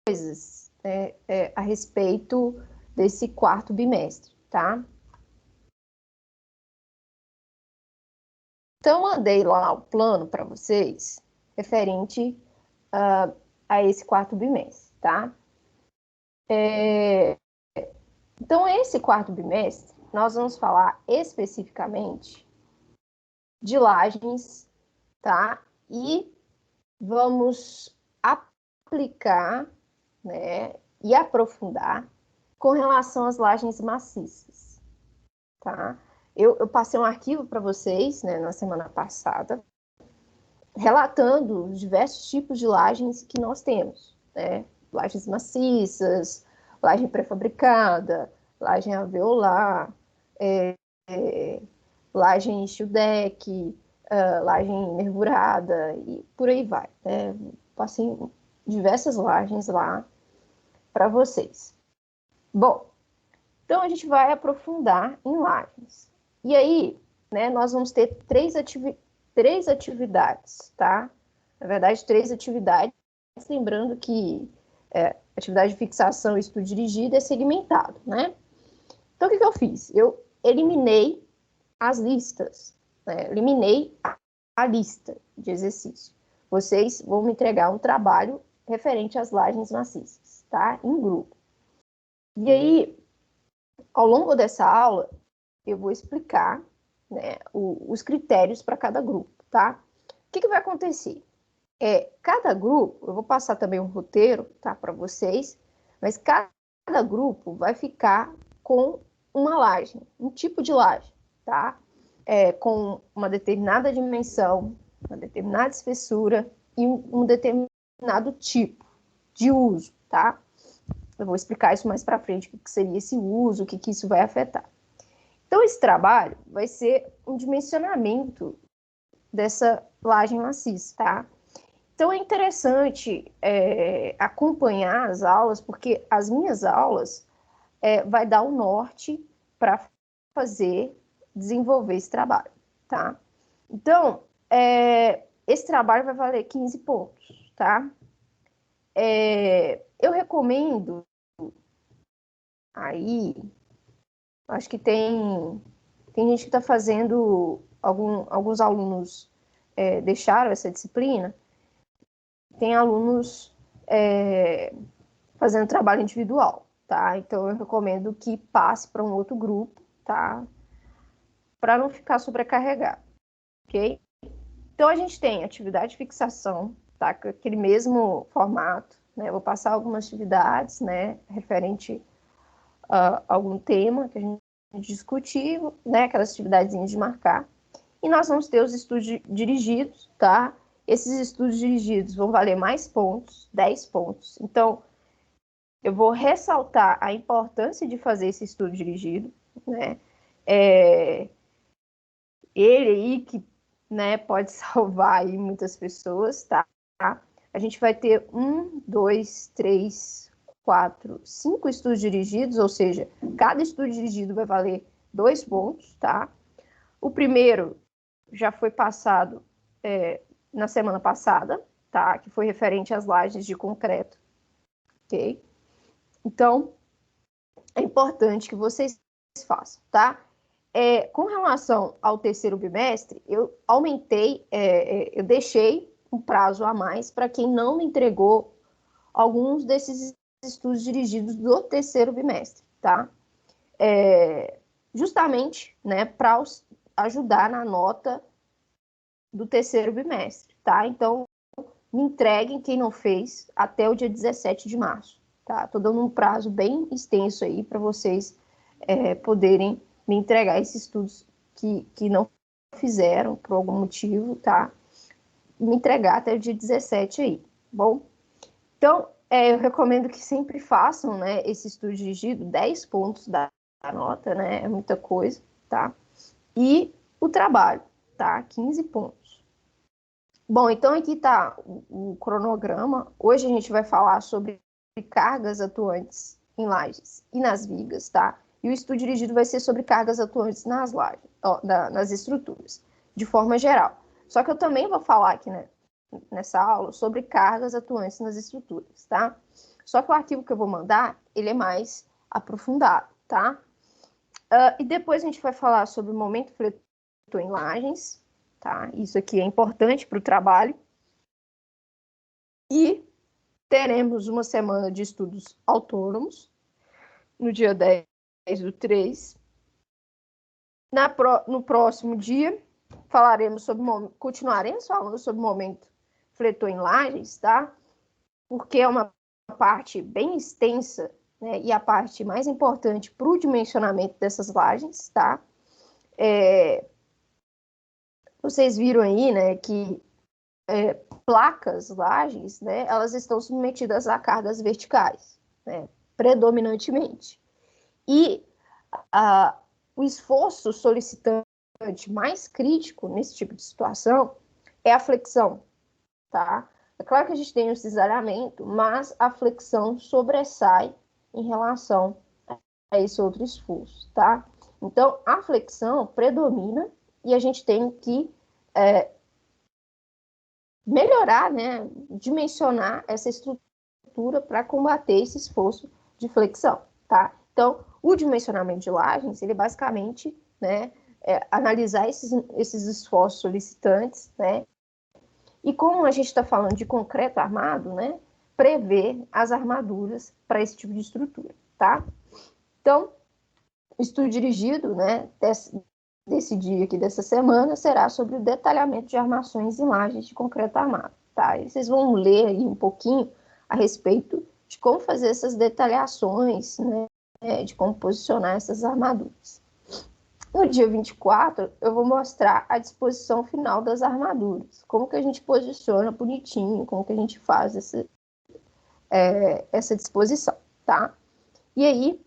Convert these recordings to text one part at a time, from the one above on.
coisas, né, a respeito desse quarto bimestre, tá? Então, mandei lá o plano para vocês, referente a esse quarto bimestre, tá? Então, esse quarto bimestre, nós vamos falar especificamente de lajes, tá? E vamos aplicar, né, e aprofundar com relação às lajes maciças, tá? Eu passei um arquivo para vocês, né, na semana passada, relatando os diversos tipos de lajes que nós temos, né? Lajes maciças, laje pré-fabricada, laje alveolar, laje steel deck, laje nervurada e por aí vai, né? Passei diversas lajes lá para vocês. Bom, então a gente vai aprofundar em lajes. E aí, né, nós vamos ter três atividades, tá? Na verdade, três atividades, lembrando que atividade de fixação e estudo dirigido é segmentado, né? Então, o que eu fiz? Eu eliminei as listas, né? Eliminei a lista de exercício. Vocês vão me entregar um trabalho referente às lajes maciças, tá? Em grupo. E aí, ao longo dessa aula, eu vou explicar, né, os critérios para cada grupo, tá? O que vai acontecer? Cada grupo, eu vou passar também um roteiro, tá, para vocês, mas cada grupo vai ficar com uma laje, um tipo de laje, tá? Com uma determinada dimensão, uma determinada espessura e um determinado tipo de uso, tá? Eu vou explicar isso mais para frente, o que seria esse uso, o que isso vai afetar. Então, esse trabalho vai ser um dimensionamento dessa laje maciça, tá? Então, é interessante acompanhar as aulas, porque as minhas aulas vai dar o norte para desenvolver esse trabalho, tá? Então, esse trabalho vai valer 15 pontos, tá? Eu recomendo aí, acho que tem gente que está fazendo, alguns alunos deixaram essa disciplina, tem alunos fazendo trabalho individual, tá? Então eu recomendo que passe para um outro grupo, tá? Para não ficar sobrecarregado, ok? Então a gente tem atividade de fixação, tá? Com aquele mesmo formato, né? Eu vou passar algumas atividades, né? Referente a algum tema que a gente discutir, né? Aquelas atividades de marcar. E nós vamos ter os estudos dirigidos, tá? Esses estudos dirigidos vão valer mais pontos, 10 pontos. Então, eu vou ressaltar a importância de fazer esse estudo dirigido, né? Ele aí que, né, pode salvar aí muitas pessoas, tá? A gente vai ter 1, 2, 3, 4, 5 estudos dirigidos, ou seja, cada estudo dirigido vai valer 2 pontos, tá? O primeiro já foi passado na semana passada, tá? Que foi referente às lajes de concreto, ok? Então, é importante que vocês façam, tá? Com relação ao terceiro bimestre, eu aumentei, eu deixei um prazo a mais para quem não me entregou alguns desses estudos dirigidos do terceiro bimestre, tá? Justamente, né, para ajudar na nota do terceiro bimestre, tá? Então, me entreguem quem não fez até o dia 17 de março, tá? Tô dando um prazo bem extenso aí para vocês poderem me entregar esses estudos que não fizeram por algum motivo, tá? Me entregar até o dia 17 aí, bom? Então, eu recomendo que sempre façam, né, esse estudo dirigido, 10 pontos da nota, né? É muita coisa, tá? E o trabalho, tá? 15 pontos. Bom, então aqui está o cronograma. Hoje a gente vai falar sobre cargas atuantes em lajes e nas vigas, tá? E o estudo dirigido vai ser sobre cargas atuantes nas lajes, nas estruturas, de forma geral. Só que eu também vou falar aqui, né, nessa aula sobre cargas atuantes nas estruturas, tá? Só que o arquivo que eu vou mandar, ele é mais aprofundado, tá? E depois a gente vai falar sobre o momento fletor em lajes, tá? Isso aqui é importante para o trabalho. E teremos uma semana de estudos autônomos, no dia 10/3. No próximo dia, continuaremos falando sobre o momento fletor em lajes, tá? Porque é uma parte bem extensa, né? E a parte mais importante para o dimensionamento dessas lajes, tá? Vocês viram aí, né, que placas, lajes, né, elas estão submetidas a cargas verticais, né, predominantemente. E o esforço solicitante mais crítico nesse tipo de situação é a flexão, tá? É claro que a gente tem o cisalhamento, mas a flexão sobressai em relação a esse outro esforço, tá? Então, a flexão predomina e a gente tem que melhorar, né, dimensionar essa estrutura para combater esse esforço de flexão, tá? Então, o dimensionamento de lajes, ele basicamente, né, analisar esses esforços solicitantes, né, e como a gente está falando de concreto armado, né, prever as armaduras para esse tipo de estrutura, tá? Então, o estudo dirigido, né, desse dia aqui, dessa semana, será sobre o detalhamento de armações e lajes de concreto armado, tá? E vocês vão ler aí um pouquinho a respeito de como fazer essas detalhações, né, de como posicionar essas armaduras. No dia 24, eu vou mostrar a disposição final das armaduras, como que a gente posiciona bonitinho, como que a gente faz essa disposição, tá? E aí,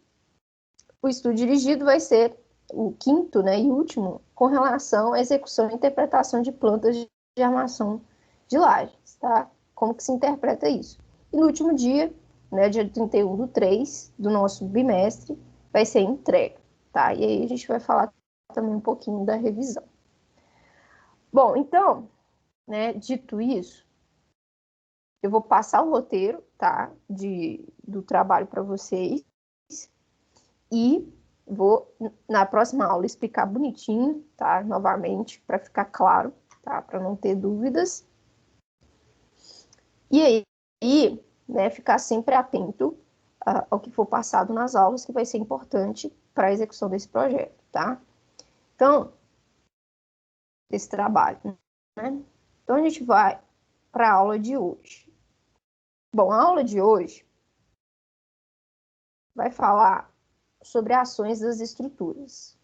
o estudo dirigido vai ser o quinto, né, e último, com relação à execução e interpretação de plantas de armação de lajes, tá? Como que se interpreta isso? E no último dia, né, dia 31/3 do nosso bimestre, vai ser entrega, tá? E aí a gente vai falar também um pouquinho da revisão. Bom, então, né, dito isso, eu vou passar o roteiro, tá, do trabalho para vocês e vou, na próxima aula, explicar bonitinho, tá, novamente, para ficar claro, tá, para não ter dúvidas. E aí, né, ficar sempre atento ao que for passado nas aulas, que vai ser importante para a execução desse projeto, tá? Então, desse trabalho, né? Então, a gente vai para a aula de hoje. Bom, a aula de hoje vai falar sobre ações das estruturas,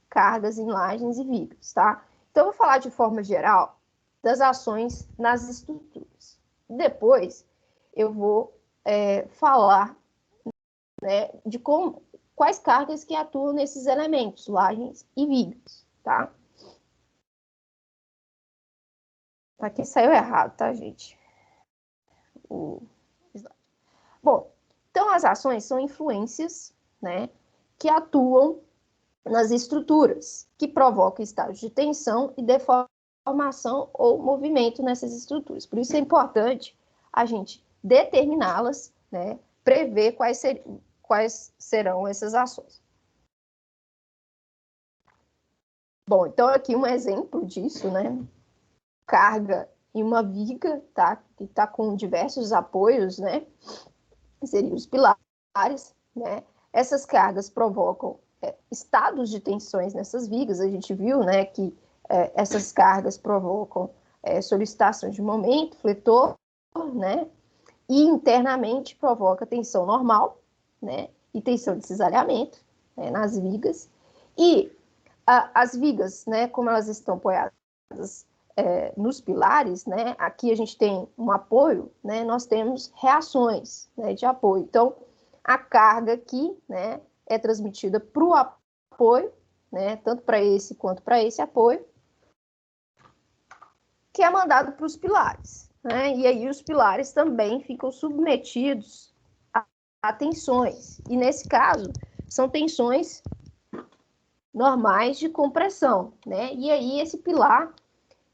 cargas em lajes e vigas, tá? Então, eu vou falar de forma geral das ações nas estruturas. Depois, eu vou falar, né, de quais cargas que atuam nesses elementos, lajes e vigas, tá? Aqui saiu errado, tá, gente? Bom, então as ações são influências, né, que atuam nas estruturas, que provocam estados de tensão e deformação ou movimento nessas estruturas. Por isso é importante a gente determiná-las, né, prever quais serão essas ações. Bom, então aqui um exemplo disso, né, carga em uma viga, tá, que está com diversos apoios, né, seriam os pilares, né, essas cargas provocam estados de tensões nessas vigas. A gente viu, né, que essas cargas provocam solicitação de momento, fletor, né, e internamente provoca tensão normal, né, e tensão de cisalhamento, né, nas vigas. E as vigas, né, como elas estão apoiadas nos pilares, né, aqui a gente tem um apoio, né, nós temos reações, né, de apoio. Então, a carga aqui, né, é transmitida para o apoio, né, tanto para esse quanto para esse apoio, que é mandado para os pilares, né, e aí os pilares também ficam submetidos a tensões, e nesse caso, são tensões normais de compressão, né, e aí esse pilar,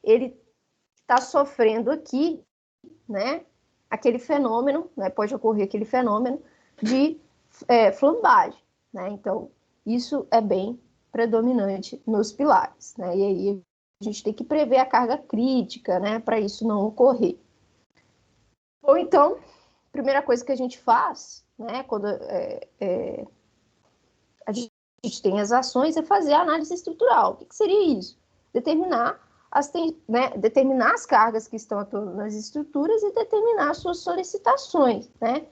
ele está sofrendo aqui, né, aquele fenômeno, né, pode ocorrer aquele fenômeno de flambagem, né? Então, isso é bem predominante nos pilares, né? E aí a gente tem que prever a carga crítica, né, para isso não ocorrer. Ou então, a primeira coisa que a gente faz, né, quando a gente tem as ações, é fazer a análise estrutural. O que seria isso? Determinar determinar as cargas que estão atuando nas estruturas e determinar as suas solicitações, né?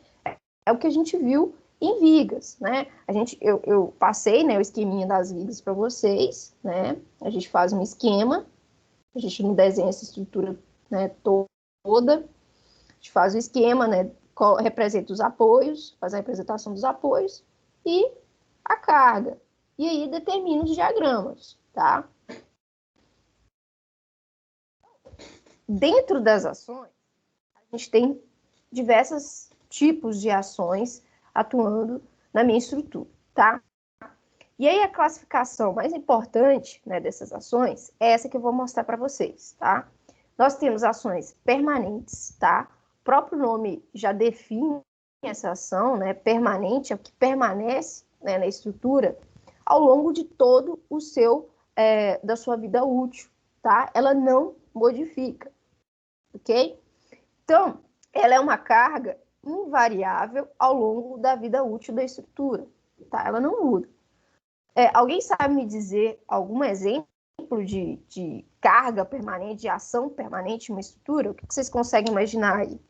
É o que a gente viu em vigas, né? Eu passei, né, o esqueminha das vigas para vocês, né? A gente faz um esquema, a gente não desenha essa estrutura, né, toda, a gente faz o esquema, né? Representa os apoios, faz a representação dos apoios e a carga. E aí determina os diagramas, tá? Dentro das ações, a gente tem diversos tipos de ações atuando na minha estrutura, tá? E aí a classificação mais importante, né, dessas ações é essa que eu vou mostrar para vocês, tá? Nós temos ações permanentes, tá? O próprio nome já define essa ação, né? Permanente é o que permanece, né, na estrutura ao longo de todo o da sua vida útil, tá? Ela não modifica, ok? Então, ela é uma carga invariável ao longo da vida útil da estrutura, tá? Ela não muda. Alguém sabe me dizer algum exemplo de carga permanente, de ação permanente em uma estrutura? O que vocês conseguem imaginar aí?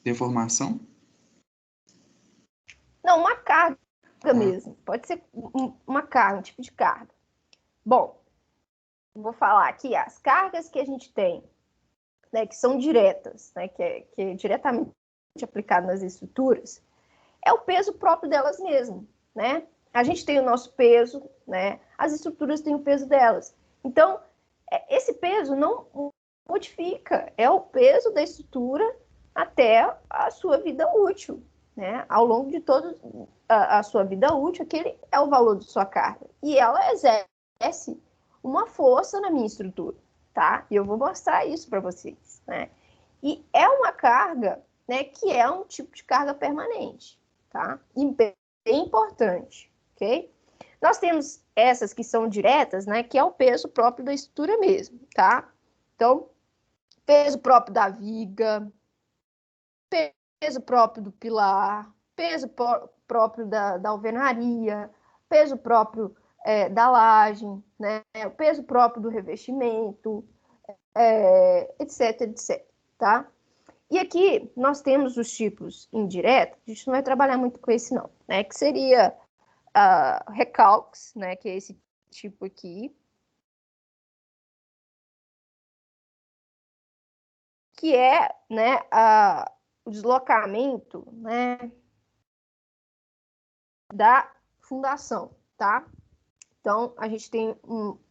Deformação? Não, uma carga mesmo. Pode ser uma carga, um tipo de carga. Bom, vou falar aqui as cargas que a gente tem, né, que são diretas, né, que é diretamente aplicado nas estruturas, é o peso próprio delas mesmas, né? A gente tem o nosso peso, né? As estruturas têm o peso delas. então, esse peso não modifica, é o peso da estrutura até a sua vida útil, né? Ao longo de toda a sua vida útil, aquele é o valor de sua carga. E ela exerce uma força na minha estrutura, tá? E eu vou mostrar isso para vocês, né? E é uma carga, né, que é um tipo de carga permanente, tá? E bem importante, ok? Nós temos essas que são diretas, né, que é o peso próprio da estrutura mesmo, tá? Então, peso próprio da viga, peso próprio do pilar, peso próprio da alvenaria, peso próprio da laje, né? O peso próprio do revestimento, etc, etc, tá? E aqui nós temos os tipos indiretos, a gente não vai trabalhar muito com esse não, né? Que seria recalques, né? Que é esse tipo aqui, que é, né, o deslocamento, né, da fundação, tá? Então, a gente tem,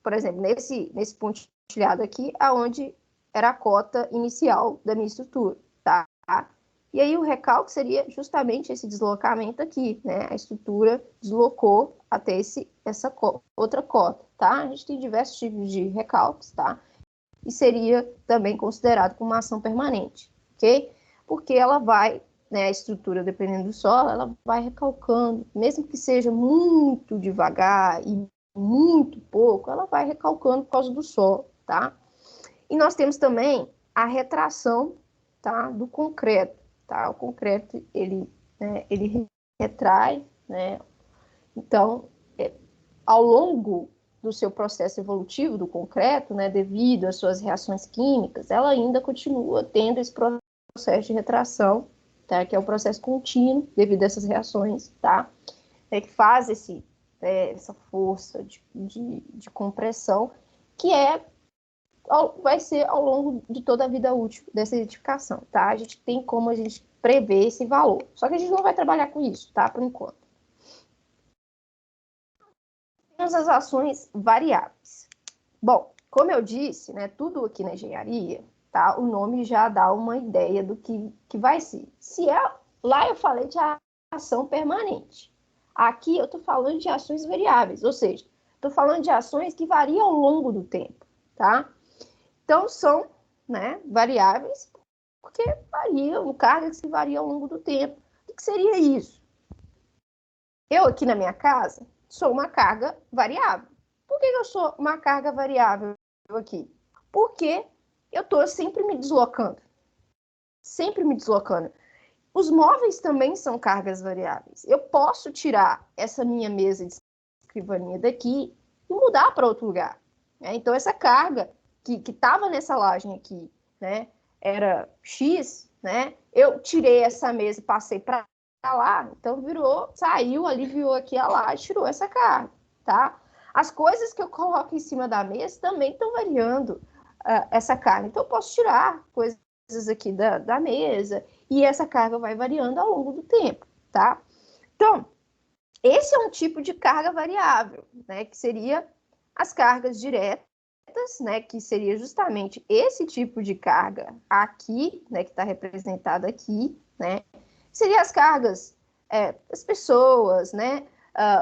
por exemplo, nesse pontilhado aqui, aonde era a cota inicial da minha estrutura, tá? E aí o recalque seria justamente esse deslocamento aqui, né? A estrutura deslocou até essa outra cota, tá? A gente tem diversos tipos de recalques, tá? E seria também considerado como uma ação permanente, ok? Porque ela vai, né, a estrutura, dependendo do solo, ela vai recalcando, mesmo que seja muito devagar e muito pouco, ela vai recalcando por causa do solo, tá? E nós temos também a retração, tá, do concreto, tá? O concreto, ele retrai, né? Então, ao longo do seu processo evolutivo do concreto, né, devido às suas reações químicas, ela ainda continua tendo esse processo de retração, tá? Que é um processo contínuo devido a essas reações, tá? Que faz essa força de compressão, que vai ser ao longo de toda a vida útil dessa edificação, tá? A gente tem como a gente prever esse valor, só que a gente não vai trabalhar com isso, tá? Por enquanto. Temos as ações variáveis. Bom, como eu disse, né, tudo aqui na engenharia, tá? O nome já dá uma ideia do que vai ser. Lá eu falei de ação permanente. Aqui eu estou falando de ações variáveis, ou seja, estou falando de ações que variam ao longo do tempo, tá? Então, são, né, variáveis porque variam, cargas que variam ao longo do tempo. O que seria isso? Eu aqui na minha casa sou uma carga variável. Por que eu sou uma carga variável aqui? Porque eu estou sempre me deslocando. Sempre me deslocando. Os móveis também são cargas variáveis. Eu posso tirar essa minha mesa de escrivaninha daqui e mudar para outro lugar. Né? Então, essa carga que estava nessa laje aqui, né, era X, né? Eu tirei essa mesa e passei para lá, então virou, saiu, aliviou aqui a laje, tirou essa carga, tá? As coisas que eu coloco em cima da mesa também estão variando essa carga. Então, eu posso tirar coisas aqui da mesa e essa carga vai variando ao longo do tempo, tá? Então, esse é um tipo de carga variável, né? Que seria as cargas diretas, né? Que seria justamente esse tipo de carga aqui, né? Que está representado aqui, né? Seria as cargas das pessoas, né?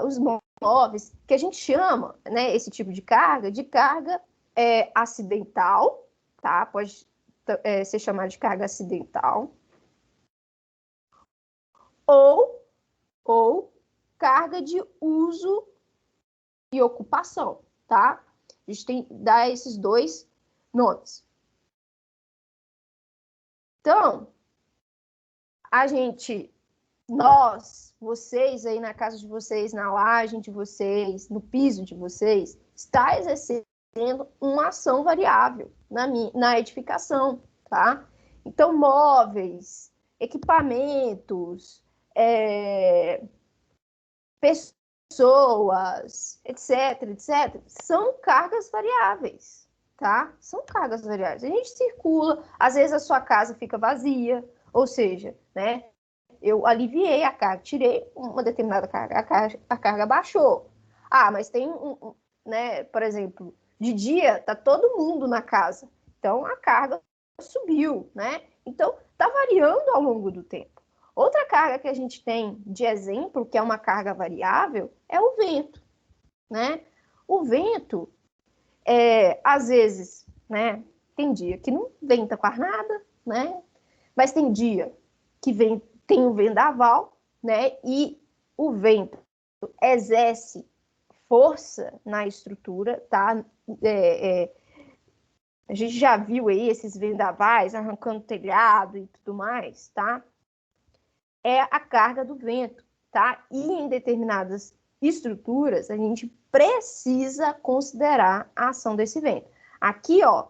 Os móveis, que a gente chama, né? Esse tipo de carga acidental, tá? Pode ser chamada de carga acidental. Ou carga de uso e ocupação, tá? A gente dá esses dois nomes. Então, vocês aí na casa de vocês, na laje de vocês, no piso de vocês, está exercendo uma ação variável na edificação, tá? Então, móveis, equipamentos, pessoas, etc., são cargas variáveis, tá? São cargas variáveis. A gente circula, às vezes a sua casa fica vazia, ou seja, né? Eu aliviei a carga, tirei uma determinada carga, a carga baixou. Ah, mas tem né? Por exemplo, de dia tá todo mundo na casa, então a carga subiu, né? Então tá variando ao longo do tempo. Outra carga que a gente tem de exemplo, que é uma carga variável, é o vento, né? O vento, às vezes, né? Tem dia que não venta quase nada, né? Mas tem dia que tem um vendaval, né? E o vento exerce força na estrutura, tá? A gente já viu aí esses vendavais arrancando telhado e tudo mais, tá? É a carga do vento, tá? E em determinadas estruturas, a gente precisa considerar a ação desse vento. Aqui, ó,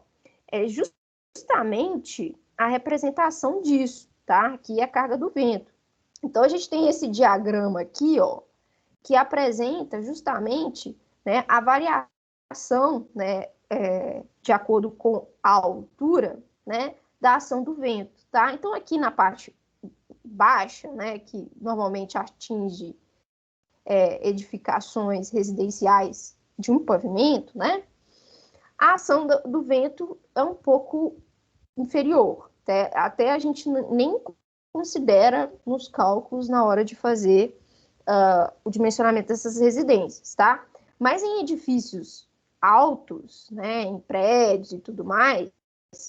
é justamente a representação disso, tá? Aqui é a carga do vento. Então, a gente tem esse diagrama aqui, ó, que apresenta justamente, né, a variação, né, de acordo com a altura, né, da ação do vento, tá? Então, aqui na parte baixa, né, que normalmente atinge edificações residenciais de um pavimento, né, a ação do vento é um pouco inferior. Até a gente nem considera nos cálculos na hora de fazer o dimensionamento dessas residências, tá? Mas em edifícios altos, né, em prédios e tudo mais,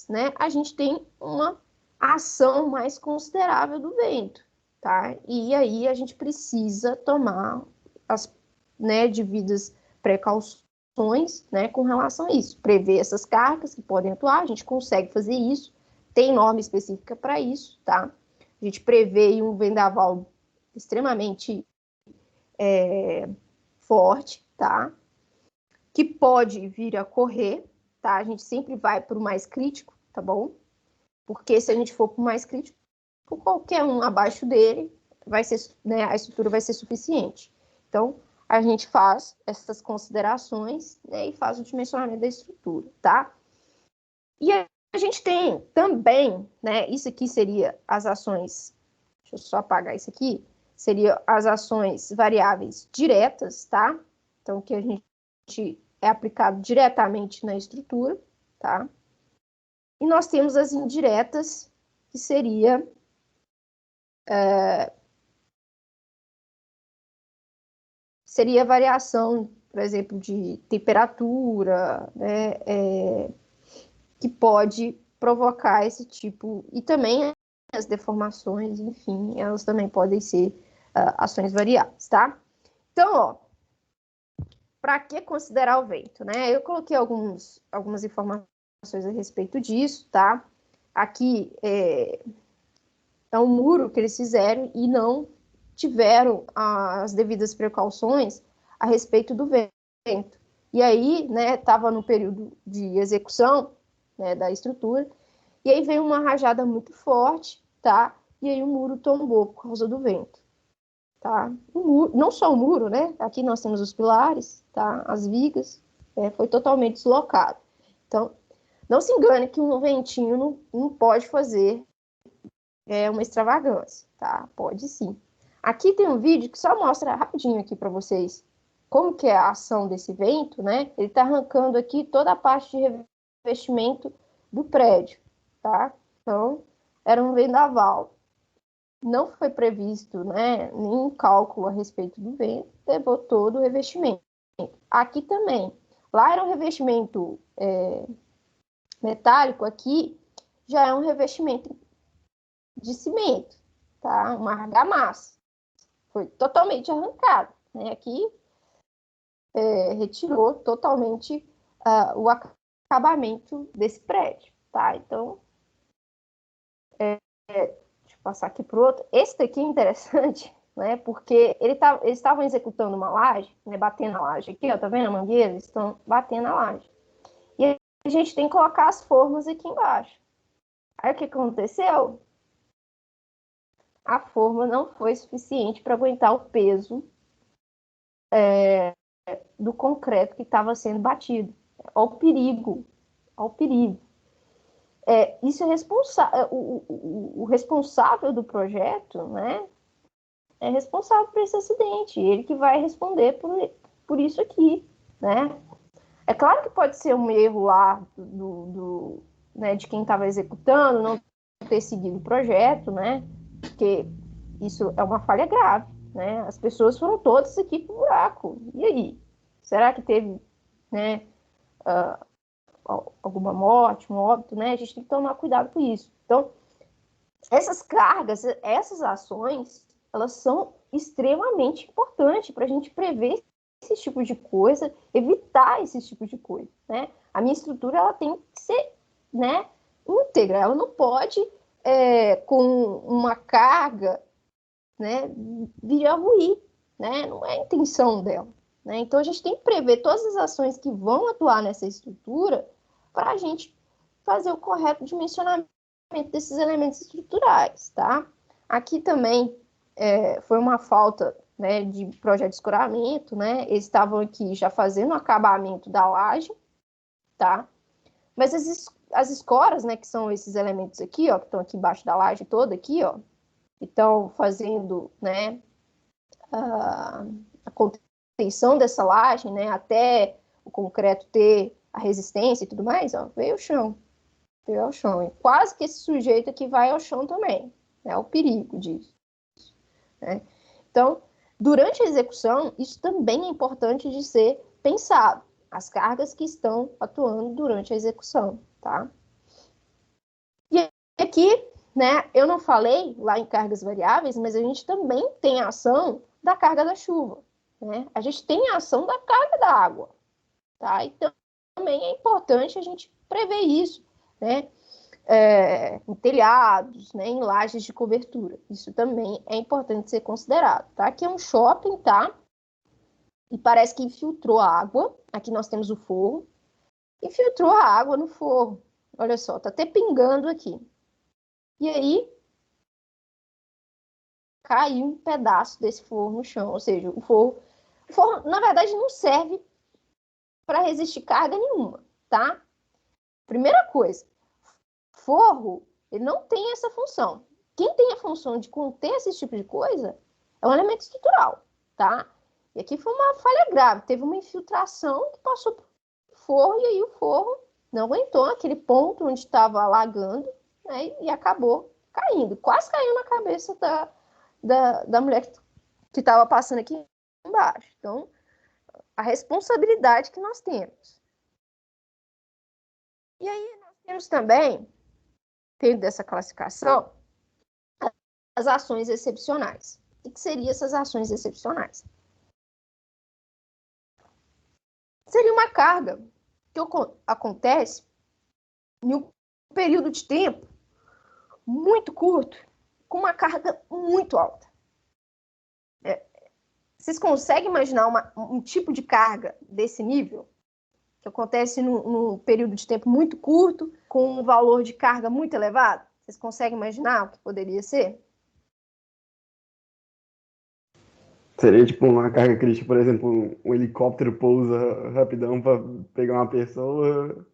né, a gente tem uma ação mais considerável do vento, tá? E aí a gente precisa tomar as, né, devidas precauções, né, com relação a isso. Prever essas cargas que podem atuar, a gente consegue fazer isso, tem norma específica para isso, tá? A gente prevê um vendaval extremamente forte, tá? Que pode vir a correr, tá? A gente sempre vai para o mais crítico, tá bom? Porque se a gente for para o mais crítico, qualquer um abaixo dele, vai ser, né, a estrutura vai ser suficiente. Então, a gente faz essas considerações, né, e faz o dimensionamento da estrutura, tá? E a gente tem também, né, isso aqui seria as ações, deixa eu só apagar isso aqui, seria as ações variáveis diretas, tá? Então, que a gente é aplicado diretamente na estrutura, tá? E nós temos as indiretas, que seria seria variação, por exemplo, de temperatura, né, que pode provocar esse tipo, e também as deformações, enfim, elas também podem ser ações variáveis, tá? Então, ó, para que considerar o vento, né? Eu coloquei algumas informações a respeito disso, tá? Aqui é um muro que eles fizeram e não tiveram as devidas precauções a respeito do vento. E aí, né, estava no período de execução, né, da estrutura, e aí veio uma rajada muito forte, tá? E aí o muro tombou por causa do vento, tá? O muro, não só o muro, né? Aqui nós temos os pilares, tá? As vigas, foi totalmente deslocado. Então, não se engane que um ventinho não pode fazer uma extravagância, tá? Pode sim. Aqui tem um vídeo que só mostra rapidinho aqui para vocês como que é a ação desse vento, né? Ele está arrancando aqui toda a parte de revestimento do prédio, tá? Então, era um vendaval. Não foi previsto, né, nenhum cálculo a respeito do vento, levou todo o revestimento. Aqui também. Lá era um revestimento metálico, aqui já é um revestimento de cimento, tá? Uma argamassa. Foi totalmente arrancado, né? Aqui retirou totalmente o acabamento desse prédio, tá? Então, deixa eu passar aqui para o outro. Esse daqui é interessante, né? Porque eles estavam executando uma laje, né? Batendo a laje aqui, ó, tá vendo a mangueira? Eles estão batendo a laje. E a gente tem que colocar as formas aqui embaixo. Aí o que aconteceu? A forma não foi suficiente para aguentar o peso do concreto que estava sendo batido. Ao perigo, ao perigo. Isso é responsável, o responsável do projeto, né, é responsável por esse acidente, ele que vai responder por isso aqui, né. É claro que pode ser um erro lá né, de quem estava executando, não ter seguido o projeto, né, porque isso é uma falha grave, né, as pessoas foram todas aqui pro buraco, e aí? Será que teve, né, alguma morte, um óbito, né? A gente tem que tomar cuidado com isso. Então, essas cargas, essas ações, elas são extremamente importantes para a gente prever esse tipo de coisa, evitar esse tipo de coisa, né? A minha estrutura, ela tem que ser, né, íntegra, ela não pode, com uma carga, né, vir a ruir, né? Não é a intenção dela, né? Então, a gente tem que prever todas as ações que vão atuar nessa estrutura para a gente fazer o correto dimensionamento desses elementos estruturais, tá? Aqui também foi uma falta, né, de projeto de escoramento, né? Eles estavam aqui já fazendo o acabamento da laje, tá? Mas as escoras, né, que são esses elementos aqui, ó, que estão aqui embaixo da laje toda aqui, ó, que estão fazendo, né, a contenção dessa laje, né, até o concreto ter a resistência e tudo mais, ó, veio ao chão. Veio ao chão. E quase que esse sujeito aqui vai ao chão também. É o perigo disso, né? Então, durante a execução, isso também é importante de ser pensado. As cargas que estão atuando durante a execução, tá? E aqui, né, eu não falei lá em cargas variáveis, mas a gente também tem a ação da carga da chuva, né? A gente tem a ação da carga da água, tá? Então, também é importante a gente prever isso, né? Em telhados, né? Em lajes de cobertura. Isso também é importante ser considerado, tá? Aqui é um shopping, tá? E parece que infiltrou a água. Aqui nós temos o forro. Infiltrou a água no forro. Olha só, tá até pingando aqui. E aí, caiu um pedaço desse forro no chão. Ou seja, o forro na verdade, não serve para resistir carga nenhuma, tá? Primeira coisa, forro, ele não tem essa função. Quem tem a função de conter esse tipo de coisa é um elemento estrutural, tá? E aqui foi uma falha grave. Teve uma infiltração que passou por forro e aí o forro não aguentou aquele ponto onde estava alagando, né, e acabou caindo. Quase caiu na cabeça da mulher que estava passando aqui baixa. Então, a responsabilidade que nós temos. E aí, nós temos também, dentro dessa classificação, as ações excepcionais. O que seriam essas ações excepcionais? Seria uma carga que acontece em um período de tempo muito curto, com uma carga muito alta. Vocês conseguem imaginar um tipo de carga desse nível? Que acontece num período de tempo muito curto, com um valor de carga muito elevado? Vocês conseguem imaginar o que poderia ser? Seria tipo uma carga crítica, por exemplo, um helicóptero pousa rapidão para pegar uma pessoa.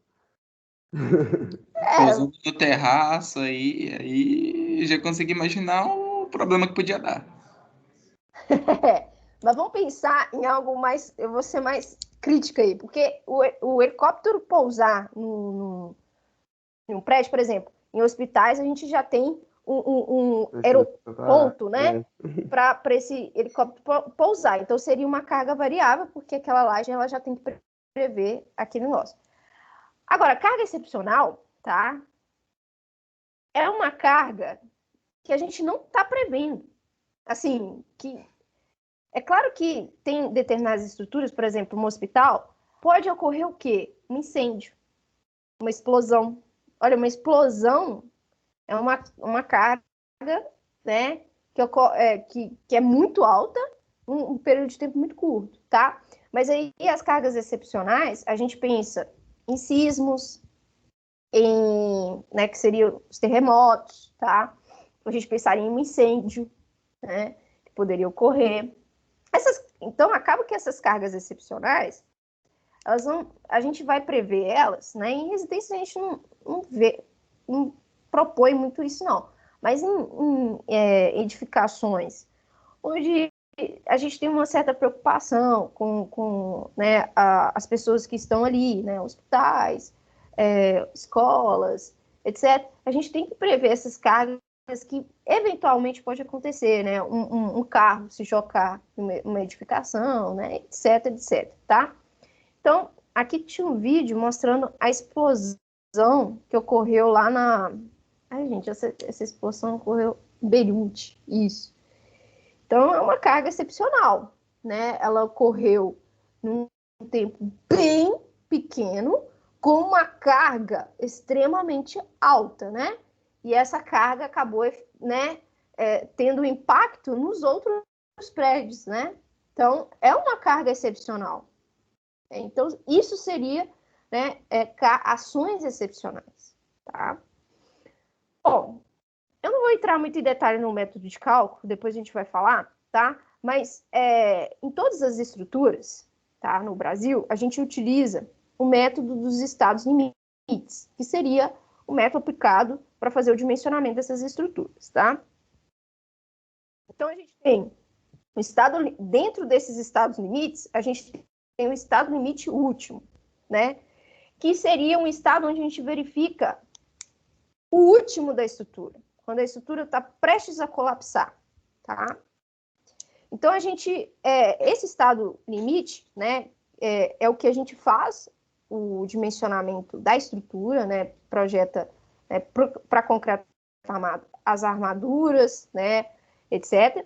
Pousando no terraço, aí já consegui imaginar o problema que podia dar. Mas vamos pensar em algo mais. Eu vou ser mais crítica aí, porque o helicóptero pousar num prédio, por exemplo, em hospitais, a gente já tem um aeroponto, né? Para esse helicóptero pousar. Então, seria uma carga variável, porque aquela laje ela já tem que prever aquele negócio. Agora, carga excepcional, tá? É uma carga que a gente não está prevendo. Assim, que é claro que tem determinadas estruturas, por exemplo, um hospital, pode ocorrer o quê? Um incêndio, uma explosão. Olha, uma explosão é uma carga, né, que é muito alta, um período de tempo muito curto, tá? Mas aí as cargas excepcionais, a gente pensa em sismos, né, que seriam os terremotos, tá? A gente pensaria em um incêndio, né, que poderia ocorrer. Então, acaba que essas cargas excepcionais, a gente vai prever elas, né? Em residência a gente não propõe muito isso, não. Mas em edificações onde a gente tem uma certa preocupação com né, as pessoas que estão ali, né? Hospitais, escolas, etc. A gente tem que prever essas cargas que eventualmente pode acontecer, né? Um carro se chocar em uma edificação, né? Etc, etc, tá? Então, aqui tinha um vídeo mostrando a explosão que ocorreu lá na... Ai, gente, essa explosão ocorreu em Beirute, isso. Então, é uma carga excepcional, né? Ela ocorreu num tempo bem pequeno, com uma carga extremamente alta, né? E essa carga acabou, né, tendo impacto nos outros prédios, né? Então, é uma carga excepcional. Então, isso seria, né, ações excepcionais, tá? Bom, eu não vou entrar muito em detalhe no método de cálculo, depois a gente vai falar, tá? Mas em todas as estruturas, tá, no Brasil, a gente utiliza o método dos estados limites, que seria o método aplicado para fazer o dimensionamento dessas estruturas, tá? Então, a gente tem um estado, dentro desses estados limites, a gente tem um estado limite último, né? Que seria um estado onde a gente verifica o último da estrutura, quando a estrutura está prestes a colapsar, tá? Então, esse estado limite, né, é o que a gente faz, o dimensionamento da estrutura, né, projeta, né, para concreto armado, as armaduras, né, etc.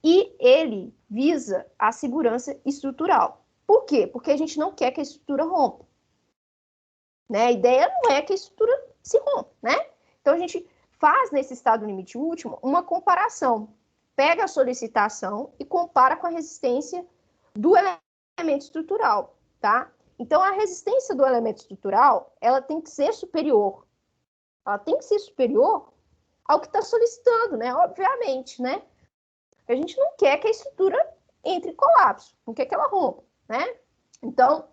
E ele visa a segurança estrutural. Por quê? Porque a gente não quer que a estrutura rompa. Né? A ideia não é que a estrutura se rompa, né? Então, a gente faz nesse estado limite último uma comparação. Pega a solicitação e compara com a resistência do elemento estrutural, tá? Então, a resistência do elemento estrutural, ela tem que ser superior. Ela tem que ser superior ao que está solicitando, né? Obviamente, né? A gente não quer que a estrutura entre em colapso, não quer que ela rompa, né? Então,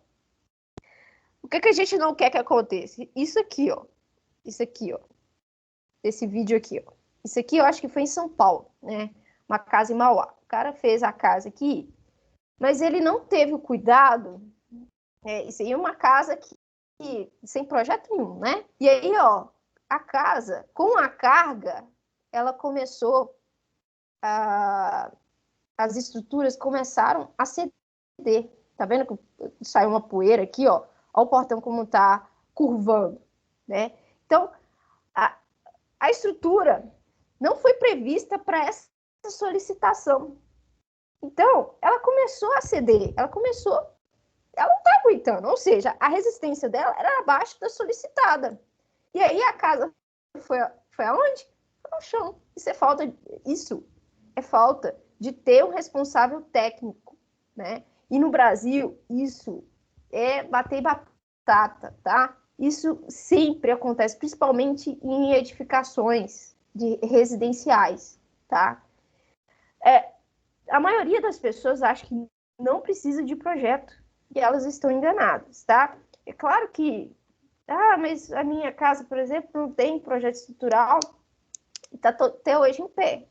o que a gente não quer que aconteça? Isso aqui, ó. Isso aqui, ó. Esse vídeo aqui, ó. Isso aqui eu acho que foi em São Paulo, né? Uma casa em Mauá. O cara fez a casa aqui, mas ele não teve o cuidado. Isso aí é uma casa que sem projeto nenhum, né? E aí, ó, a casa, com a carga, ela começou a as estruturas começaram a ceder. Tá vendo que saiu uma poeira aqui, ó? Olha o portão como tá curvando, né? Então, a estrutura não foi prevista para essa solicitação. Então, ela começou a ceder, ela não está aguentando, ou seja, a resistência dela era abaixo da solicitada. E aí a casa foi aonde? Foi ao chão. Isso é falta de ter um responsável técnico, né? E no Brasil, isso é bater batata, tá? Isso sempre acontece, principalmente em edificações residenciais, tá? A maioria das pessoas acha que não precisa de projeto e elas estão enganadas, tá? É claro que, mas a minha casa, por exemplo, não tem projeto estrutural e está até hoje em pé.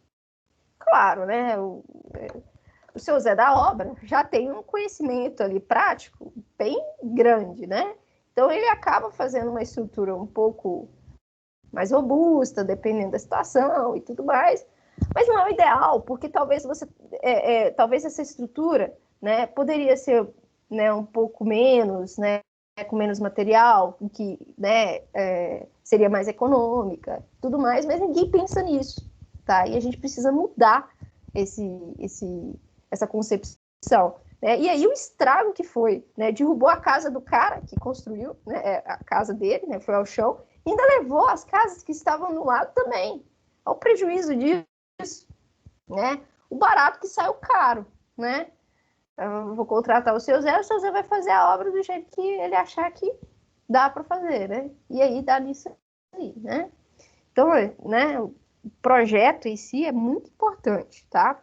Claro, né? O seu Zé da obra já tem um conhecimento ali prático bem grande, né? Então ele acaba fazendo uma estrutura um pouco mais robusta, dependendo da situação e tudo mais. Mas não é o ideal, porque talvez talvez essa estrutura, né, poderia ser, né, um pouco menos, né, com menos material, que, né, seria mais econômica, tudo mais, mas ninguém pensa nisso, tá? E a gente precisa mudar essa concepção, né? E aí o estrago que foi, né, derrubou a casa do cara que construiu, né, a casa dele, né, foi ao chão, e ainda levou as casas que estavam no lado também. Olha o prejuízo disso, né? O barato que saiu caro, né? Eu vou contratar o seu Zé vai fazer a obra do jeito que ele achar que dá para fazer, né? E aí dá nisso aí, né? Então, né, o projeto em si é muito importante, tá?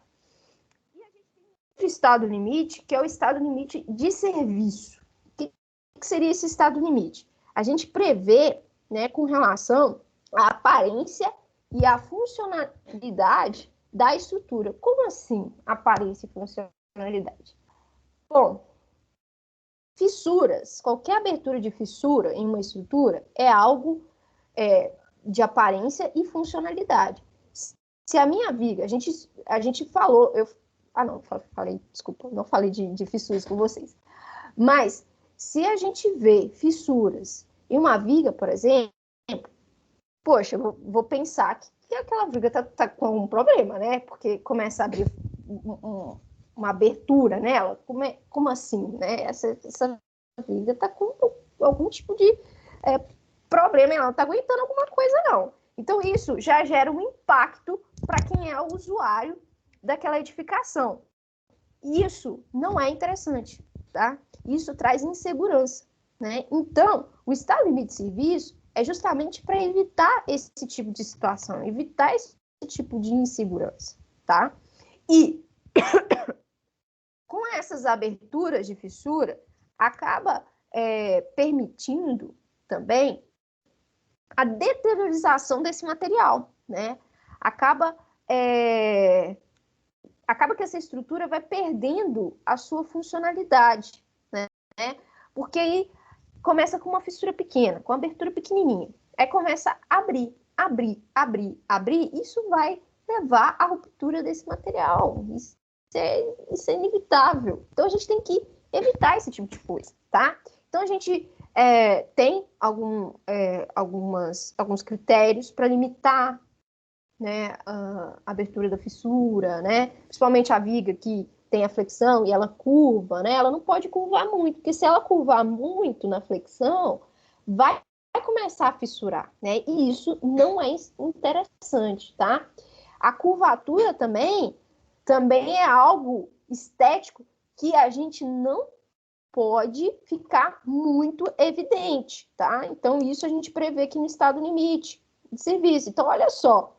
E a gente tem outro estado limite, que é o estado limite de serviço. O que seria esse estado limite? A gente prevê, né, com relação à aparência e à funcionalidade da estrutura. Como assim aparência e funcionalidade? Bom, fissuras, qualquer abertura de fissura em uma estrutura é algo de aparência e funcionalidade. Se a minha viga, a gente falou, desculpa, não falei de fissuras com vocês, mas se a gente vê fissuras em uma viga, por exemplo, poxa, eu vou pensar que aquela viga tá com um problema, né? Porque começa a abrir uma abertura nela. Como assim, né? Essa viga tá com algum tipo de problema, ela não tá aguentando alguma coisa, não. Então, isso já gera um impacto para quem é o usuário daquela edificação. Isso não é interessante, tá? Isso traz insegurança, né? Então, o estado limite de serviço é justamente para evitar esse tipo de situação, evitar esse tipo de insegurança, tá? E com essas aberturas de fissura, acaba permitindo também a deteriorização desse material, né? Acaba que essa estrutura vai perdendo a sua funcionalidade, né? Porque aí começa com uma fissura pequena, com uma abertura pequenininha. Aí começa a abrir. Isso vai levar à ruptura desse material. Isso é inevitável. Então, a gente tem que evitar esse tipo de coisa, tá? Então, a gente tem alguns critérios para limitar, né, a abertura da fissura, né? Principalmente a viga que tem a flexão e ela curva, né? Ela não pode curvar muito, porque se ela curvar muito na flexão, vai começar a fissurar, né? E isso não é interessante, tá? A curvatura também é algo estético que a gente não pode ficar muito evidente, tá? Então, isso a gente prevê aqui no estado limite de serviço. Então, olha só,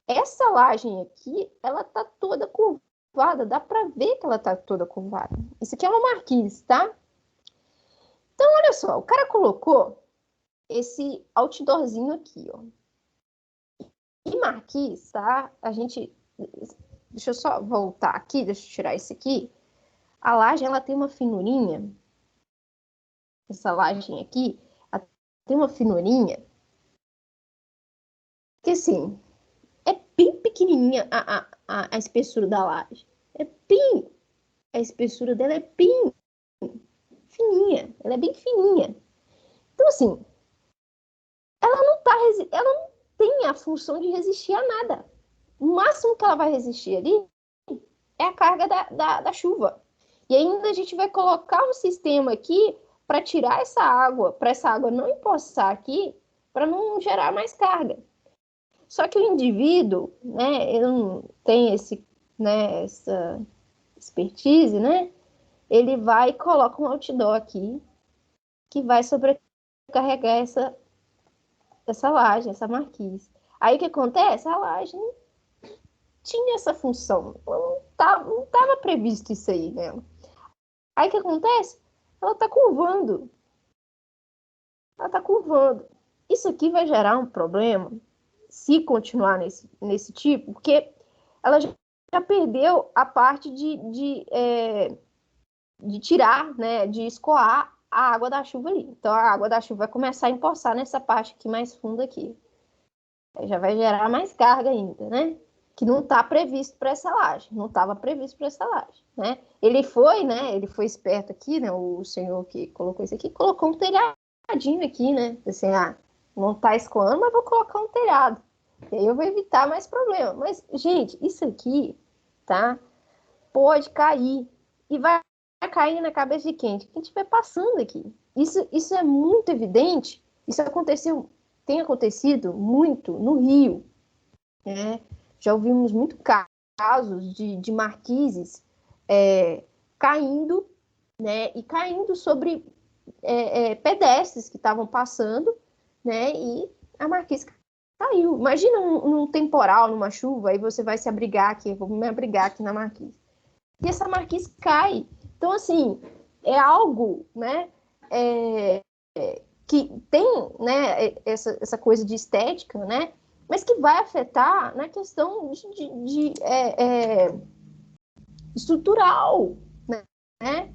essa laje aqui, ela tá toda curvada, dá para ver que ela tá toda curvada. Isso aqui é uma marquise, tá? Então, olha só, o cara colocou esse outdoorzinho aqui, ó. E marquise, tá? Deixa eu só voltar aqui, deixa eu tirar esse aqui. A laje, ela tem uma finurinha. Essa laje aqui, ela tem uma finurinha. Que assim, é bem pequenininha a espessura da laje, A espessura dela é bem fininha, ela é bem fininha. Então, assim, ela não tem a função de resistir a nada. O máximo que ela vai resistir ali é a carga da chuva. E ainda a gente vai colocar um sistema aqui para tirar essa água, para essa água não empoçar aqui, para não gerar mais carga. Só que o indivíduo, né, ele não tem essa expertise, né? Ele vai e coloca um outdoor aqui que vai sobrecarregar essa laje, essa marquise. Aí o que acontece? A laje não tinha essa função, não estava previsto isso aí nela. Aí o que acontece? Ela está curvando. Ela está curvando. Isso aqui vai gerar um problema se continuar nesse tipo, porque ela já perdeu a parte de tirar, né, de escoar a água da chuva ali. Então, a água da chuva vai começar a empoçar nessa parte aqui mais funda aqui. Aí já vai gerar mais carga ainda, né? Que não está previsto para essa laje. Não estava previsto para essa laje, né? Ele foi esperto aqui, né? O senhor que colocou isso aqui, colocou um telhadinho aqui, né? Assim, não está escoando, mas vou colocar um telhado. E aí eu vou evitar mais problema. Mas, gente, isso aqui, tá? Pode cair. E vai cair na cabeça de quem? De quem estiver passando aqui. Isso é muito evidente. Isso tem acontecido muito no Rio, né? Já ouvimos muito casos de marquises caindo, né? E caindo sobre pedestres que estavam passando, né? E a marquise caiu. Imagina num temporal, numa chuva, aí você vai se abrigar aqui, vou me abrigar aqui na marquise. E essa marquise cai. Então, assim, é algo, né, que tem, né, essa coisa de estética, né, mas que vai afetar na questão de estrutural, né,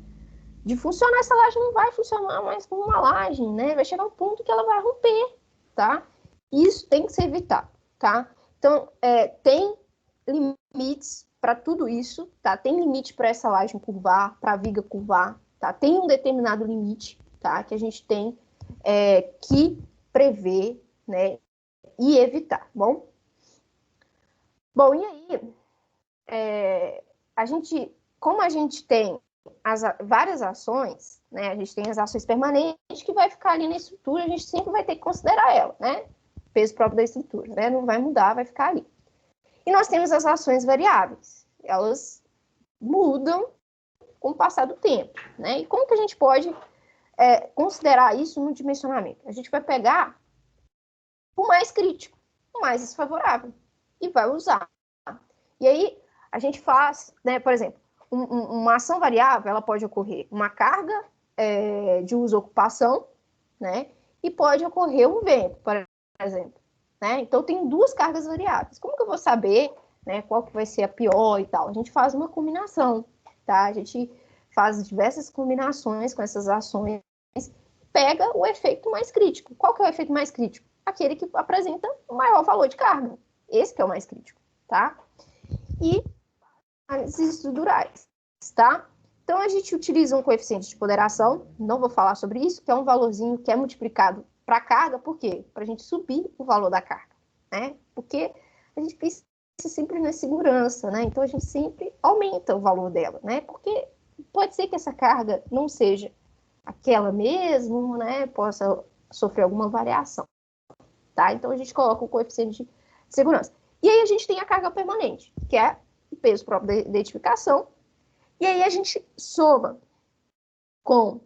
de funcionar. Essa laje não vai funcionar mais como uma laje, né, vai chegar um ponto que ela vai romper, tá? Isso tem que ser evitado, tá? Então, tem limites para tudo isso, tá? Tem limite para essa laje curvar, para a viga curvar, tá? Tem um determinado limite, tá? Que a gente tem que prever, né? E evitar, bom? Bom, e aí, como a gente tem várias ações, né? A gente tem as ações permanentes que vai ficar ali na estrutura, a gente sempre vai ter que considerar ela, né? O peso próprio da estrutura, né? Não vai mudar, vai ficar ali. E nós temos as ações variáveis. Elas mudam com o passar do tempo, né? E como que a gente pode considerar isso no dimensionamento? A gente vai pegar o mais crítico, o mais desfavorável, e vai usar. E aí, a gente faz, né, por exemplo, uma ação variável, ela pode ocorrer uma carga de uso-ocupação, né? E pode ocorrer um vento, por exemplo. Né? Então, tem duas cargas variáveis. Como que eu vou saber, né, qual que vai ser a pior e tal? A gente faz uma combinação, tá? A gente faz diversas combinações com essas ações, pega o efeito mais crítico. Qual que é o efeito mais crítico? Aquele que apresenta o maior valor de carga. Esse que é o mais crítico, tá? E as estruturais, tá? Então, a gente utiliza um coeficiente de ponderação, não vou falar sobre isso, que é um valorzinho que é multiplicado para a carga, por quê? Para a gente subir o valor da carga, né? Porque a gente pensa sempre na segurança, né? Então, a gente sempre aumenta o valor dela, né? Porque pode ser que essa carga não seja aquela mesmo, né? Possa sofrer alguma variação, tá? Então, a gente coloca o coeficiente de segurança. E aí, a gente tem a carga permanente, que é o peso próprio da edificação. E aí, a gente soma com,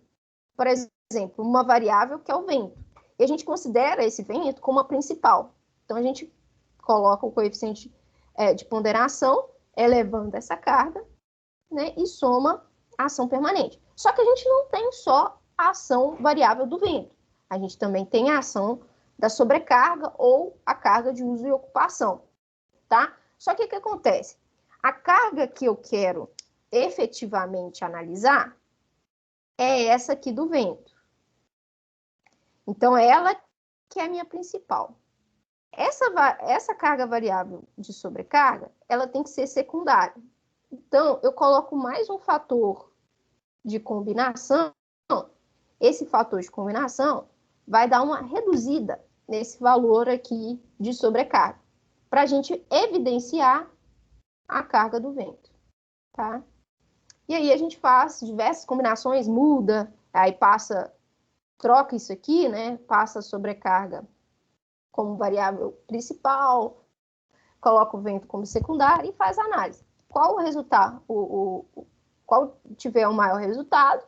por exemplo, uma variável que é o vento. E a gente considera esse vento como a principal. Então, a gente coloca o coeficiente de ponderação, elevando essa carga, né, e soma a ação permanente. Só que a gente não tem só a ação variável do vento. A gente também tem a ação da sobrecarga ou a carga de uso e ocupação, tá? Só que o que acontece? A carga que eu quero efetivamente analisar é essa aqui do vento. Então, ela que é a minha principal. Essa carga variável de sobrecarga, ela tem que ser secundária. Então, eu coloco mais um fator de combinação. Esse fator de combinação vai dar uma reduzida nesse valor aqui de sobrecarga, para a gente evidenciar a carga do vento, tá? E aí a gente faz diversas combinações, muda, aí troca isso aqui, né? Passa a sobrecarga como variável principal, coloca o vento como secundário e faz a análise. Qual o resultado? Qual tiver o maior resultado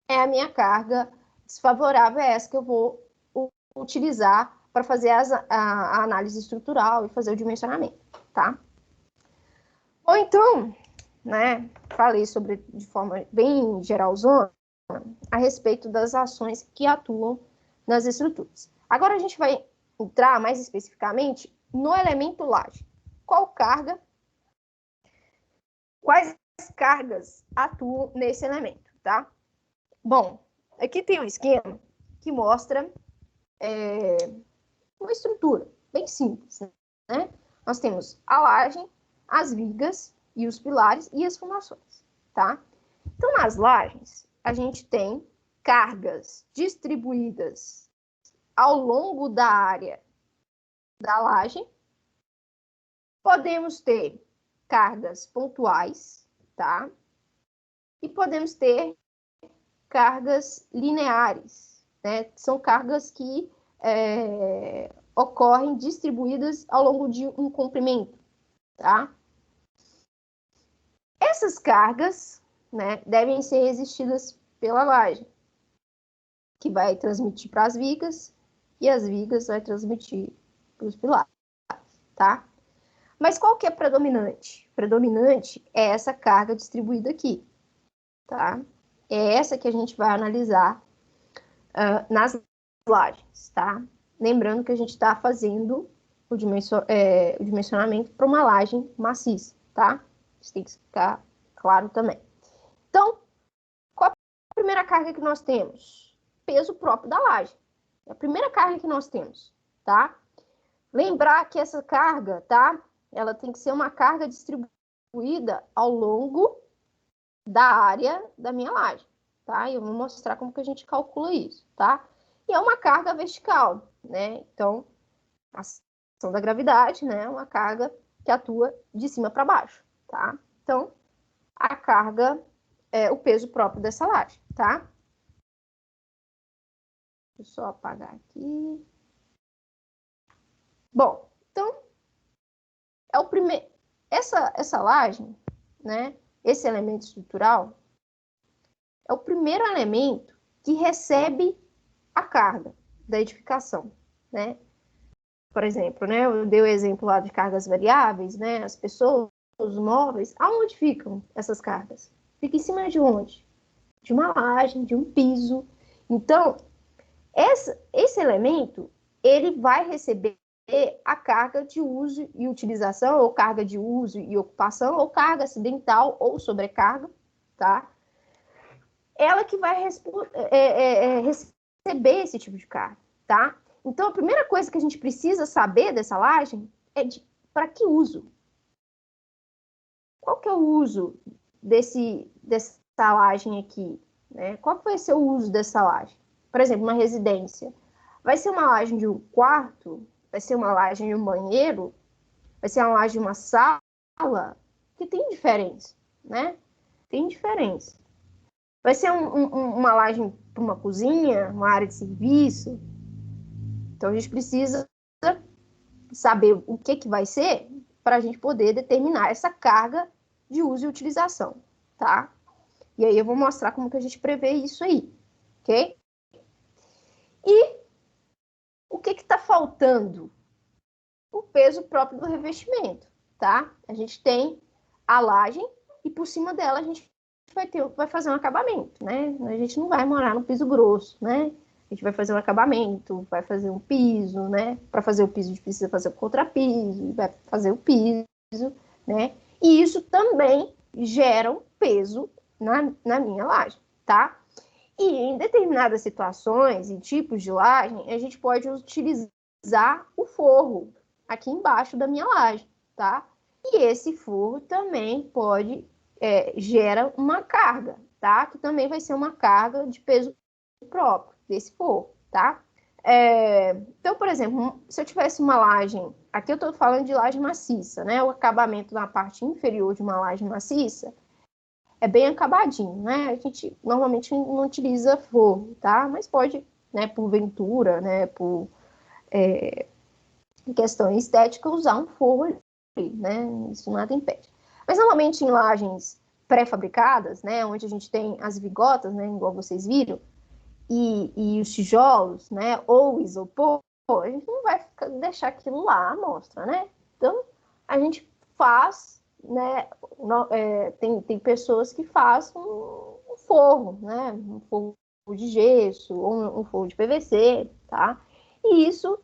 é a minha carga desfavorável, é essa que eu vou utilizar para fazer a análise estrutural e fazer o dimensionamento, tá? Ou então, né, falei de forma bem geralzona a respeito das ações que atuam nas estruturas. Agora a gente vai entrar mais especificamente no elemento laje. Quais cargas atuam nesse elemento, tá? Bom, aqui tem um esquema que mostra uma estrutura bem simples, né? Nós temos a laje, as vigas e os pilares e as fundações, tá? Então, nas lajes, a gente tem cargas distribuídas ao longo da área da laje. Podemos ter cargas pontuais, tá? E podemos ter cargas lineares, né? São cargas que ocorrem distribuídas ao longo de um comprimento, tá? Essas cargas, né, devem ser resistidas pela laje, que vai transmitir para as vigas, e as vigas vai transmitir para os pilares, tá? Mas qual que é predominante? Predominante é essa carga distribuída aqui, tá? É essa que a gente vai analisar nas lajes, tá? Lembrando que a gente está fazendo o dimensionamento para uma laje maciça, tá? Isso tem que ficar claro também. Então, qual a primeira carga que nós temos? Peso próprio da laje. É a primeira carga que nós temos, tá? Lembrar que essa carga, tá? Ela tem que ser uma carga distribuída ao longo da área da minha laje, tá? E eu vou mostrar como que a gente calcula isso, tá? E é uma carga vertical, né? Então, a ação da gravidade, né? É uma carga que atua de cima para baixo, tá? Então, a carga é o peso próprio dessa laje, tá? Deixa eu só apagar aqui. Bom, então, é o primeiro... Essa laje, né? Esse elemento estrutural é o primeiro elemento que recebe a carga da edificação, né? Por exemplo, né? Eu dei o exemplo lá de cargas variáveis, né? As pessoas, os móveis, aonde ficam essas cargas? Fica em cima de onde? De uma laje, de um piso. Então, esse elemento, ele vai receber a carga de uso e utilização, ou carga de uso e ocupação, ou carga acidental, ou sobrecarga, tá? Ela que vai receber esse tipo de carga, tá? Então, a primeira coisa que a gente precisa saber dessa laje é para que uso? Qual que é o uso dessa laje aqui? Né? Qual que vai ser o uso dessa laje? Por exemplo, uma residência. Vai ser uma laje de um quarto? Vai ser uma laje de um banheiro? Vai ser uma laje de uma sala? Que tem diferença, né? Tem diferença. Vai ser uma laje para uma cozinha, uma área de serviço. Então, a gente precisa saber o que vai ser para a gente poder determinar essa carga de uso e utilização, tá? E aí eu vou mostrar como que a gente prevê isso aí, ok? E o que está faltando? O peso próprio do revestimento, tá? A gente tem a laje e por cima dela a gente vai fazer um acabamento, né? A gente não vai morar no piso grosso, né? A gente vai fazer um acabamento, vai fazer um piso, né? Para fazer o piso, a gente precisa fazer o contrapiso, vai fazer o piso, né? E isso também gera um peso na minha laje, tá? E em determinadas situações e tipos de laje, a gente pode utilizar o forro aqui embaixo da minha laje, tá? E esse forro também pode gera uma carga, tá? Que também vai ser uma carga de peso próprio desse forro, tá? Então, por exemplo, se eu tivesse uma laje, aqui eu estou falando de laje maciça, né? O acabamento na parte inferior de uma laje maciça é bem acabadinho, né? A gente normalmente não utiliza forro, tá? Mas pode, né, porventura, né, por questão estética, usar um forro ali, né? Isso nada impede. Mas normalmente em lajes pré-fabricadas, né, onde a gente tem as vigotas, né, igual vocês viram, e os tijolos, né, ou isopor, a gente não vai deixar aquilo lá à mostra, né? Então, a gente faz, né, tem pessoas que fazem um forro, né, um forro de gesso, ou um forro de PVC, tá? E isso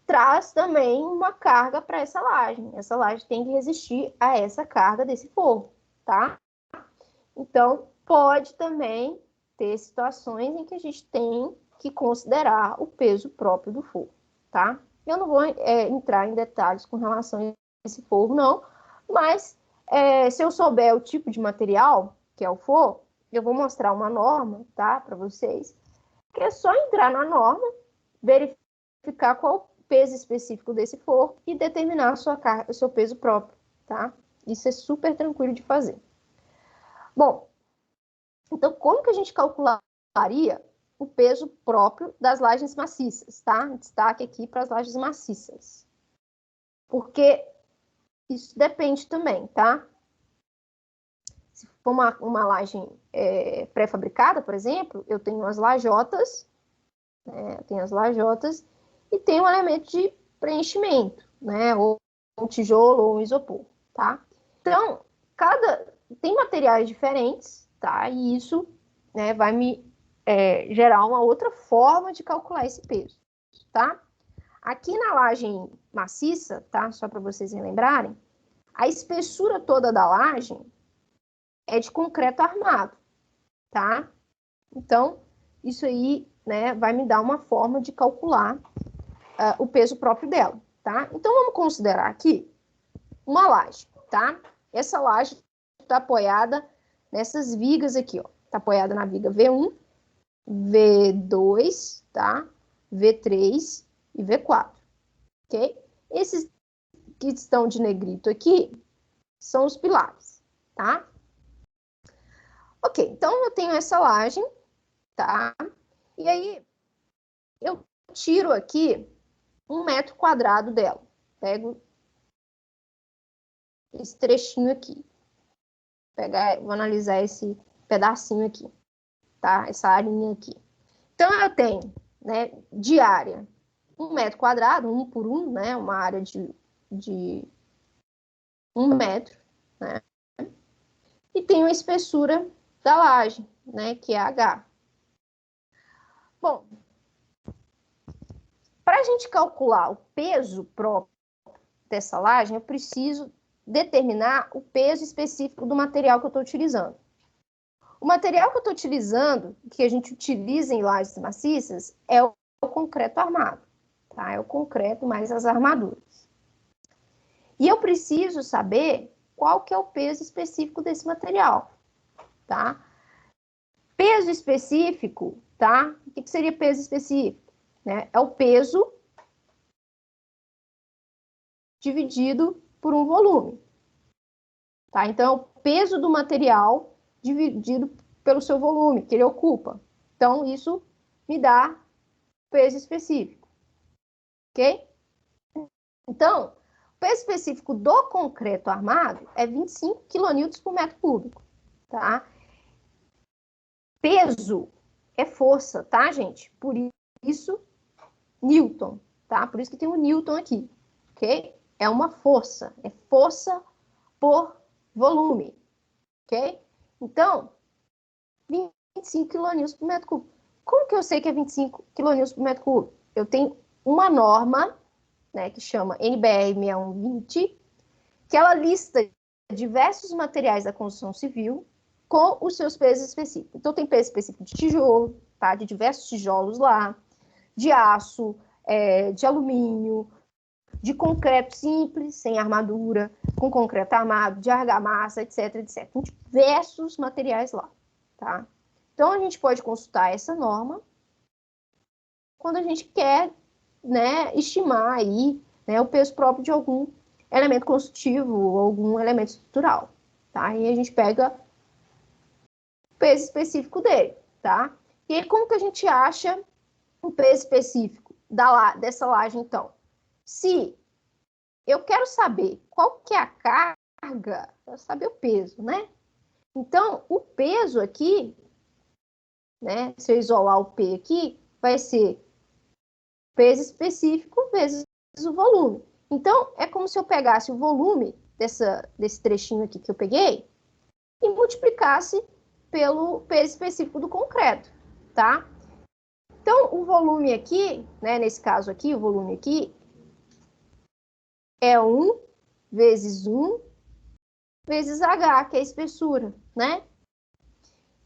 traz também uma carga para essa laje. Essa laje tem que resistir a essa carga desse forro, tá? Então, pode também ter situações em que a gente tem que considerar o peso próprio do forro, tá? Eu não vou entrar em detalhes com relação a esse forro, não, mas se eu souber o tipo de material que é o forro, eu vou mostrar uma norma, tá, para vocês, que é só entrar na norma, verificar qual o peso específico desse forro e determinar a sua carga, o seu peso próprio, tá? Isso é super tranquilo de fazer. Bom, então, como que a gente calcularia o peso próprio das lajes maciças, tá? Destaque aqui para as lajes maciças. Porque isso depende também, tá? Se for uma laje pré-fabricada, por exemplo, eu tenho as lajotas, né? Eu tenho as lajotas e tenho um elemento de preenchimento, né? Ou um tijolo ou um isopor, tá? Então, tem materiais diferentes, tá? E isso, né, vai me gerar uma outra forma de calcular esse peso, tá? Aqui na laje maciça, tá? Só para vocês lembrarem, a espessura toda da laje é de concreto armado, tá? Então, isso aí, né, vai me dar uma forma de calcular o peso próprio dela, tá? Então, vamos considerar aqui uma laje, tá? Essa laje está apoiada nessas vigas aqui, ó. Está apoiada na viga V1, V2, tá? V3 e V4, ok? Esses que estão de negrito aqui são os pilares, tá? Ok, então eu tenho essa laje, tá? E aí eu tiro aqui 1 metro quadrado dela. Pego esse trechinho aqui. Vou analisar esse pedacinho aqui, tá? Essa arinha aqui. Então, eu tenho, né, de área 1 metro quadrado, 1 por 1, né? Uma área de 1 metro, né? E tenho a espessura da laje, né? Que é H. Bom, para a gente calcular o peso próprio dessa laje, eu preciso determinar o peso específico do material que eu estou utilizando. O material que eu estou utilizando, que a gente utiliza em lajes maciças, é o concreto armado, tá? É o concreto mais as armaduras. E eu preciso saber qual que é o peso específico desse material, tá? Peso específico, tá? O que seria peso específico? Né? É o peso dividido por um volume, tá? Então, é o peso do material dividido pelo seu volume que ele ocupa. Então, isso me dá peso específico, ok? Então, o peso específico do concreto armado é 25 kN por metro cúbico, tá? Peso é força, tá, gente? Por isso, Newton, tá? Por isso que tem um Newton aqui, ok? É uma força, é força por volume, ok? Então, 25 kN por metro cúbico. Como que eu sei que é 25 kN por metro cúbico? Eu tenho uma norma, né, que chama NBR 6120, que ela lista diversos materiais da construção civil com os seus pesos específicos. Então, tem peso específico de tijolo, tá? De diversos tijolos lá, de aço, de alumínio, de concreto simples, sem armadura, com concreto armado, de argamassa, etc, etc. Tem diversos materiais lá, tá? Então, a gente pode consultar essa norma quando a gente quer, né, estimar aí, né, o peso próprio de algum elemento construtivo ou algum elemento estrutural, tá? E a gente pega o peso específico dele, tá? E aí, como que a gente acha o peso específico dessa laje, então? Se eu quero saber qual que é a carga, eu quero saber o peso, né? Então, o peso aqui, né, se eu isolar o P aqui, vai ser peso específico vezes o volume. Então, é como se eu pegasse o volume desse trechinho aqui que eu peguei e multiplicasse pelo peso específico do concreto, tá? Então, o volume aqui, né, nesse caso aqui, o volume aqui é 1 vezes 1 vezes H, que é a espessura, né?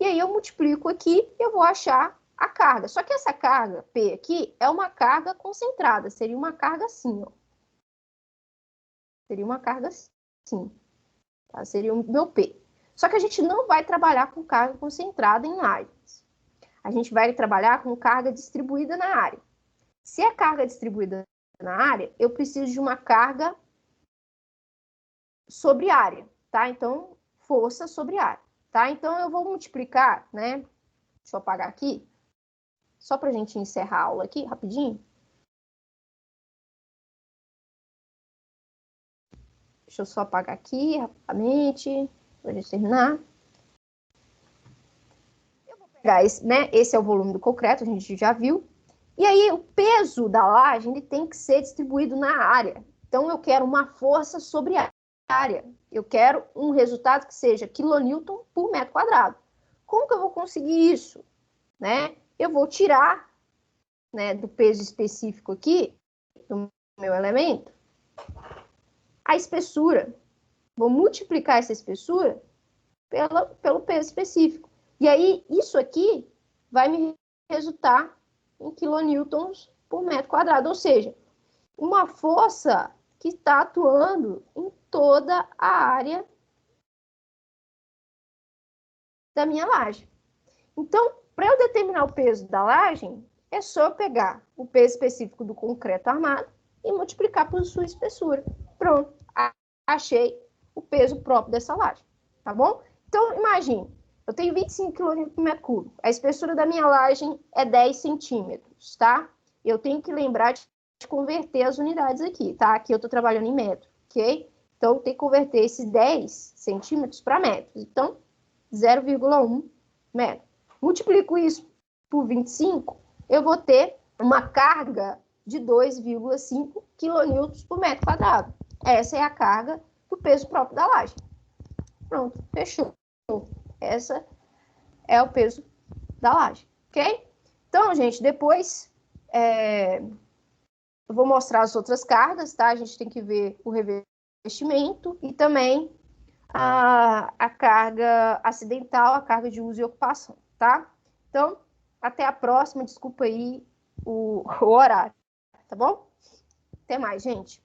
E aí eu multiplico aqui e eu vou achar a carga. Só que essa carga, P aqui, é uma carga concentrada. Seria uma carga assim, ó. Seria uma carga assim. Tá? Seria o meu P. Só que a gente não vai trabalhar com carga concentrada em lajes. A gente vai trabalhar com carga distribuída na área. Se é carga distribuída na área, eu preciso de uma carga sobre área, tá? Então, força sobre área, tá? Então, eu vou multiplicar, né? Deixa eu apagar aqui. Só para a gente encerrar a aula aqui, rapidinho. Deixa eu só apagar aqui, rapidamente, para a gente terminar. Eu vou pegar esse, né? Esse é o volume do concreto, a gente já viu. E aí, o peso da laje ele tem que ser distribuído na área. Então, eu quero uma força sobre a área. Eu quero um resultado que seja quilonewton por metro quadrado. Como que eu vou conseguir isso? Né? Eu vou tirar, né, do peso específico aqui, do meu elemento, a espessura. Vou multiplicar essa espessura pelo peso específico. E aí, isso aqui vai me resultar em quilonewtons por metro quadrado, ou seja, uma força que está atuando em toda a área da minha laje. Então, para eu determinar o peso da laje, é só eu pegar o peso específico do concreto armado e multiplicar por sua espessura. Pronto, achei o peso próprio dessa laje, tá bom? Então, imagine, eu tenho 25 kg por metro cúbico, a espessura da minha laje é 10 centímetros, tá? Eu tenho que lembrar de converter as unidades aqui, tá? Aqui eu estou trabalhando em metro, ok? Então, tem que converter esses 10 centímetros para metros. Então, 0,1 metro. Multiplico isso por 25, eu vou ter uma carga de 2,5 kN por metro quadrado. Essa é a carga do peso próprio da laje. Pronto, fechou. Essa é o peso da laje, ok? Então, gente, depois eu vou mostrar as outras cargas, tá? A gente tem que ver o revestimento e também a carga acidental, a carga de uso e ocupação, tá? Então, até a próxima. Desculpa aí o horário, tá bom? Até mais, gente.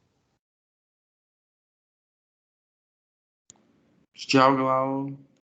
Tchau, Glau.